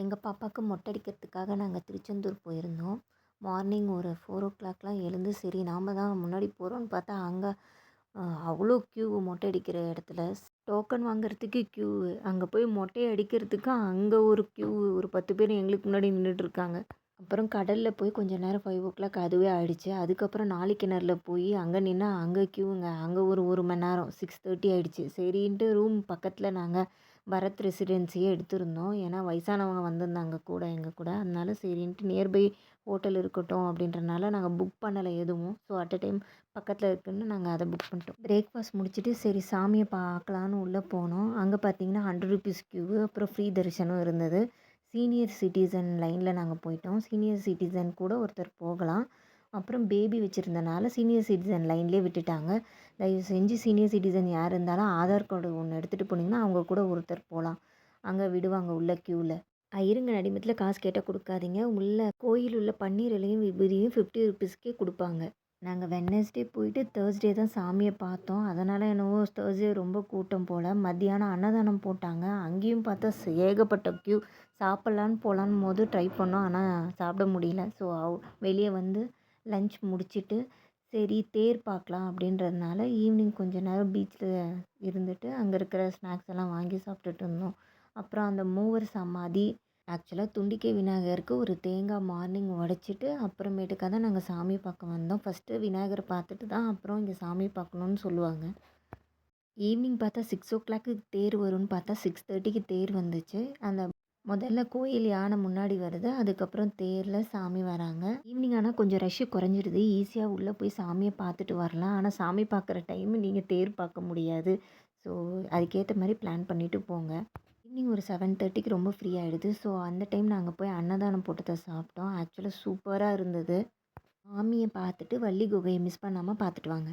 எங்கள் பாப்பாவுக்கு மொட்டை அடிக்கிறதுக்காக நாங்கள் திருச்செந்தூர் போயிருந்தோம். மார்னிங் ஒரு 4:00லாம் எழுந்து சரி நாம் தான் முன்னாடி போகிறோன்னு பார்த்தா அங்கே அவ்வளோ க்யூவு மொட்டை அடிக்கிற இடத்துல. டோக்கன் வாங்குறதுக்கு க்யூவு, அங்கே போய் மொட்டை அடிக்கிறதுக்கு அங்கே ஒரு க்யூவு, ஒரு 10 பேர் எங்களுக்கு முன்னாடி நின்றுட்டுருக்காங்க. அப்புறம் கடலில் போய் கொஞ்சம் நேரம் 5:00 அதுவே ஆயிடுச்சு. அதுக்கப்புறம் நாழிக்கிணறுல போய் அங்கே நின்னா அங்கே க்யூவுங்க. அங்கே ஒரு 1 மணி நேரம் 6:30 ஆயிடுச்சு. சரின்ட்டு ரூம் பக்கத்தில் நாங்கள் பரத் ரெசிடென்சியே எடுத்திருந்தோம். ஏன்னா வயசானவங்க வந்திருந்தாங்க கூட எங்கள் கூட. அதனால சரின்ட்டு நியர்பை ஹோட்டல் இருக்கட்டும் அப்படின்றனால நாங்கள் புக் பண்ணலை எதுவும். ஸோ அட் அ டைம் பக்கத்தில் இருக்குன்னு நாங்கள் அதை புக் பண்ணிட்டோம். பிரேக்ஃபாஸ்ட் முடிச்சுட்டு சரி சாமியை பார்க்கலான்னு உள்ளே போனோம். அங்கே பார்த்தீங்கன்னா ₹100 க்யூவு, அப்புறம் ஃப்ரீ தரிசனம் இருந்தது. சீனியர் சிட்டிசன் லைனில் நாங்கள் போயிட்டோம். சீனியர் சிட்டிசன் கூட ஒருத்தர் போகலாம். அப்புறம் பேபி வச்சுருந்தனால சீனியர் சிட்டிசன் லைன்லேயே விட்டுட்டாங்க. தயவு செஞ்சு சீனியர் சிட்டிசன் யார் இருந்தாலும் ஆதார் கார்டு ஒன்று எடுத்துகிட்டு போனீங்கன்னா அவங்க கூட ஒருத்தர் போகலாம். அங்கே விடுவாங்க உள்ள க்யூவில். இருங்க நடிமத்தில் காசு கேட்டால் கொடுக்காதீங்க. உள்ள கோயில் உள்ள பன்னீர் இலையும் விபூதியும் ₹50க்கே கொடுப்பாங்க. நாங்கள் வெட்னஸ்டே போயிட்டு தேர்ஸ்டே தான் சாமியை பார்த்தோம். அதனால் என்னவோ தேர்ஸ்டே ரொம்ப கூட்டம் போல். மத்தியானம் அன்னதானம் போட்டாங்க. அங்கேயும் பார்த்தா ஏகப்பட்ட க்யூ. சாப்பிட்லான்னு போகலான்னு போது ட்ரை பண்ணோம். ஆனால் சாப்பிட முடியல. ஸோ வெளியே வந்து லஞ்ச் முடிச்சுட்டு சரி தேர் பார்க்கலாம் அப்படின்றதுனால ஈவினிங் கொஞ்ச நேரம் பீச்சில் இருந்துட்டு அங்கே இருக்கிற ஸ்நாக்ஸ் எல்லாம் வாங்கி சாப்பிட்டுட்டு இருந்தோம். அப்புறம் அந்த மூவர் சமாதி, ஆக்சுவலாக துண்டிக்கை விநாயகருக்கு ஒரு தேங்காய் மார்னிங் உடைச்சிட்டு அப்புறமேட்டுக்காக தான் நாங்கள் சாமி பார்க்க வந்தோம். ஃபஸ்ட்டு விநாயகரை பார்த்துட்டு தான் அப்புறம் இங்கே சாமி பார்க்கணுன்னு சொல்லுவாங்க. ஈவினிங் பார்த்தா 6:00 தேர் வரும்னு பார்த்தா 6:30க்கு தேர் வந்துச்சு. அந்த முதல்ல கோயில் யானை முன்னாடி வருது. அதுக்கப்புறம் தேரில் சாமி வராங்க. ஈவினிங் ஆனால் கொஞ்சம் ரஷ்ஷு குறைஞ்சிடுது. ஈஸியாக உள்ளே போய் சாமியை பார்த்துட்டு வரலாம். ஆனால் சாமி பார்க்குற டைமு நீங்கள் தேர் பார்க்க முடியாது. ஸோ அதுக்கேற்ற மாதிரி பிளான் பண்ணிவிட்டு போங்க. ஈவினிங் ஒரு 7:30க்கு ரொம்ப ஃப்ரீ ஆகிடுது. ஸோ அந்த டைம் நாங்கள் போய் அன்னதானம் போட்டதை சாப்பிட்டோம். ஆக்சுவலாக சூப்பராக இருந்தது. சாமியை பார்த்துட்டு வள்ளி குகையை மிஸ் பண்ணாமல் பார்த்துட்டு வாங்க.